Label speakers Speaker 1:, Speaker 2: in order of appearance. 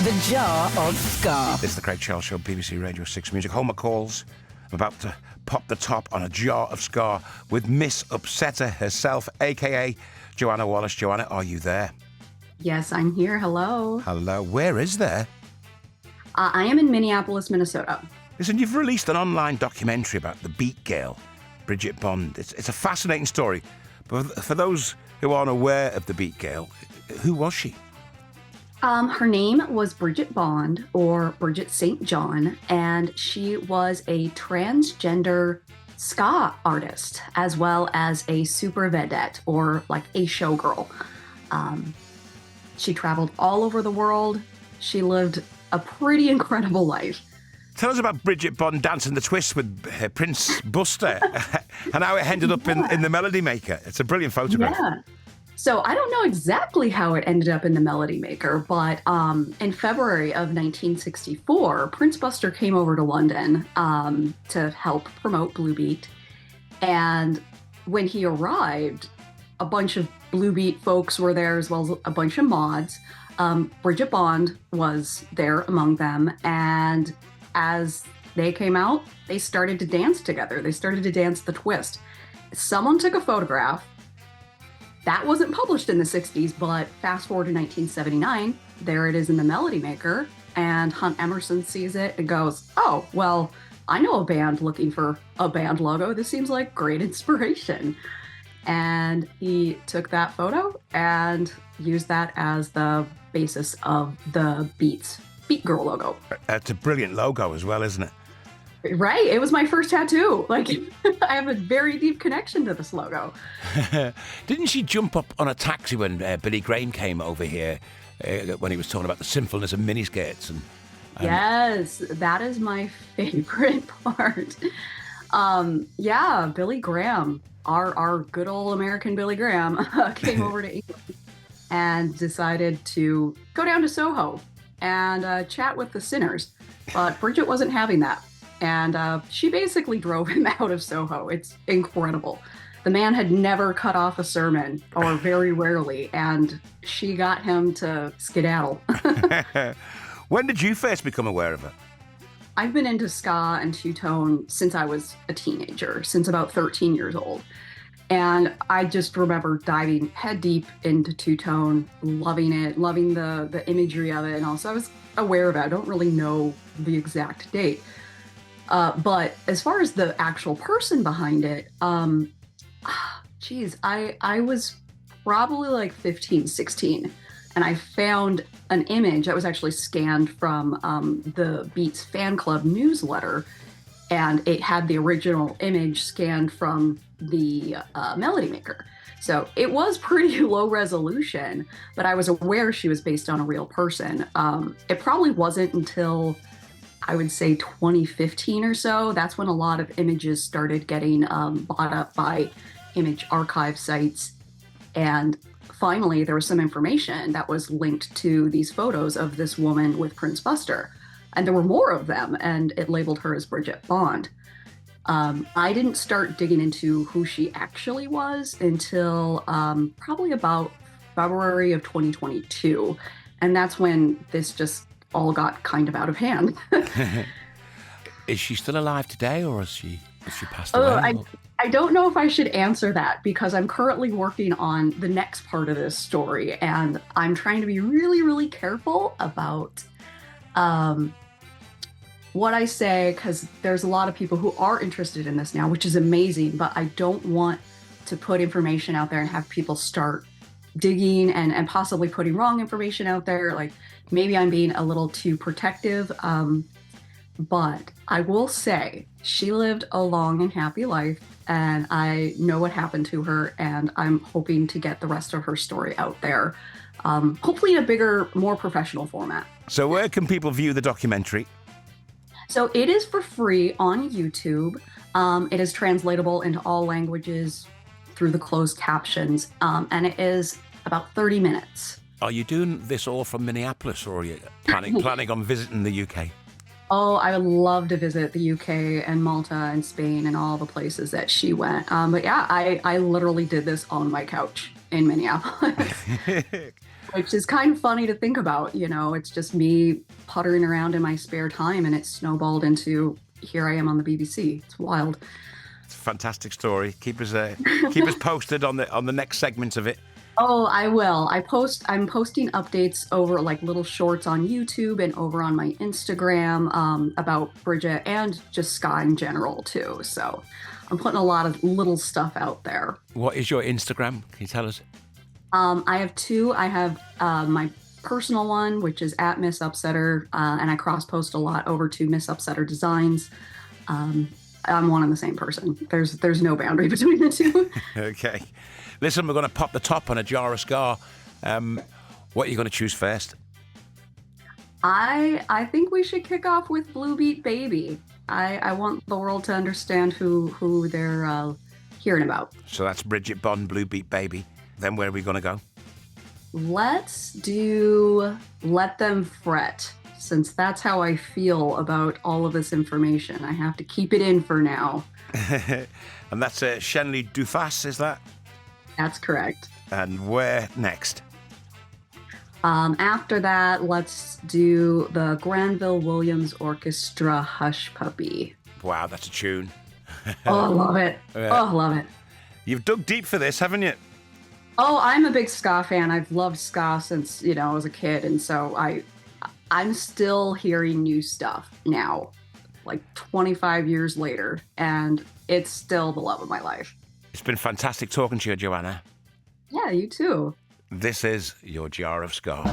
Speaker 1: The Jar of Scar.
Speaker 2: It's the Craig Charles Show, BBC Radio 6 Music. Homer calls. I'm about to pop the top on a jar of Scar with Miss Upsetter herself, a.k.a. Joanna Wallace. Joanna, are you there?
Speaker 3: Yes, I'm here. Hello.
Speaker 2: Hello. Where is there?
Speaker 3: I am in Minneapolis, Minnesota.
Speaker 2: Listen, you've released an online documentary about the Beat Girl, Bridget Bond. It's a fascinating story. But for those who aren't aware of the Beat Girl, who was she?
Speaker 3: Her name was Bridget Bond, or Bridget St. John, and she was a transgender ska artist, as well as a super vedette, or like a showgirl. She traveled all over the world. She lived a pretty incredible life.
Speaker 2: Tell us about Bridget Bond dancing the twist with Prince Buster and how it ended up in the Melody Maker. It's a brilliant photograph.
Speaker 3: Yeah. So I don't know exactly how it ended up in the Melody Maker, but in February of 1964, Prince Buster came over to London to help promote Blue Beat. And when he arrived, a bunch of Blue Beat folks were there, as well as a bunch of mods. Bridget Bond was there among them. And as they came out, they started to dance together. They started to dance the twist. Someone took a photograph. That wasn't published in the 60s, but fast forward to 1979, there it is in the Melody Maker, and Hunt Emerson sees it and goes, oh, well, I know a band looking for a band logo. This seems like great inspiration. And he took that photo and used that as the basis of the Beat Girl logo.
Speaker 2: It's a brilliant logo as well, isn't it?
Speaker 3: Right. It was my first tattoo. Like, I have a very deep connection to this logo.
Speaker 2: Didn't she jump up on a taxi when Billy Graham came over here when he was talking about the sinfulness of miniskirts? And
Speaker 3: yes, that is my favorite part. Yeah, Billy Graham, our good old American Billy Graham, came over to England and decided to go down to Soho and chat with the sinners. But Bridget wasn't having that. And she basically drove him out of Soho. It's incredible. The man had never cut off a sermon, or very rarely, and she got him to skedaddle.
Speaker 2: When did you first become aware of her?
Speaker 3: I've been into ska and two-tone since I was a teenager, since about 13 years old. And I just remember diving head deep into two-tone, loving it, loving the imagery of it. And also I was aware of it. I don't really know the exact date. But as far as the actual person behind it, I was probably like 15, 16, and I found an image that was actually scanned from the Beats fan club newsletter, and it had the original image scanned from the Melody Maker. So it was pretty low resolution, but I was aware she was based on a real person. It probably wasn't until I would say 2015 or so. That's when a lot of images started getting bought up by image archive sites. And finally, there was some information that was linked to these photos of this woman with Prince Buster. And there were more of them, and it labeled her as Bridget Bond. I didn't start digging into who she actually was until probably about February of 2022. And that's when this just all got kind of out of hand.
Speaker 2: Is she still alive today, or has she passed away?
Speaker 3: I don't know if I should answer that, because I'm currently working on the next part of this story, and I'm trying to be really, really careful about what I say, because there's a lot of people who are interested in this now, which is amazing, but I don't want to put information out there and have people start digging and possibly putting wrong information out there. Like, maybe I'm being a little too protective, but I will say she lived a long and happy life, and I know what happened to her, and I'm hoping to get the rest of her story out there, hopefully in a bigger, more professional format.
Speaker 2: So where can people view the documentary?
Speaker 3: So it is for free on YouTube. It is translatable into all languages through the closed captions, and it is about 30 minutes.
Speaker 2: Are you doing this all from Minneapolis, or are you planning on visiting the UK?
Speaker 3: Oh, I would love to visit the UK and Malta and Spain and all the places that she went. But yeah, I literally did this on my couch in Minneapolis, which is kind of funny to think about. It's just me puttering around in my spare time, and it snowballed into here I am on the BBC. It's wild.
Speaker 2: It's a fantastic story. Keep us posted on the next segment of it.
Speaker 3: Oh, I will. I'm posting updates over like little shorts on YouTube and over on my Instagram about Bridget and just ska in general too. So I'm putting a lot of little stuff out there.
Speaker 2: What is your Instagram? Can you tell us?
Speaker 3: I have two. I have my personal one, which is at Miss Upsetter, and I cross post a lot over to Miss Upsetter Designs. I'm one and the same person. There's no boundary between the two.
Speaker 2: Okay. Listen, we're going to pop the top on a jar of Scar. What are you going to choose first?
Speaker 3: I think we should kick off with Blue Beat Baby. I want the world to understand who they're hearing about.
Speaker 2: So that's Bridget Bond, Blue Beat Baby. Then where are we going to go?
Speaker 3: Let's do Let Them Fret, since that's how I feel about all of this information. I have to keep it in for now.
Speaker 2: And that's Shenley Dufas, is that?
Speaker 3: That's correct.
Speaker 2: And where next?
Speaker 3: After that, let's do the Granville Williams Orchestra Hush Puppy.
Speaker 2: Wow, that's a tune.
Speaker 3: Oh, I love it.
Speaker 2: Yeah.
Speaker 3: Oh, I love it.
Speaker 2: You've dug deep for this, haven't you?
Speaker 3: Oh, I'm a big ska fan. I've loved ska since, I was a kid. And so I'm still hearing new stuff now, like 25 years later. And it's still the love of my life.
Speaker 2: It's been fantastic talking to you, Joanna.
Speaker 3: Yeah, you too.
Speaker 2: This is your jar of Scar.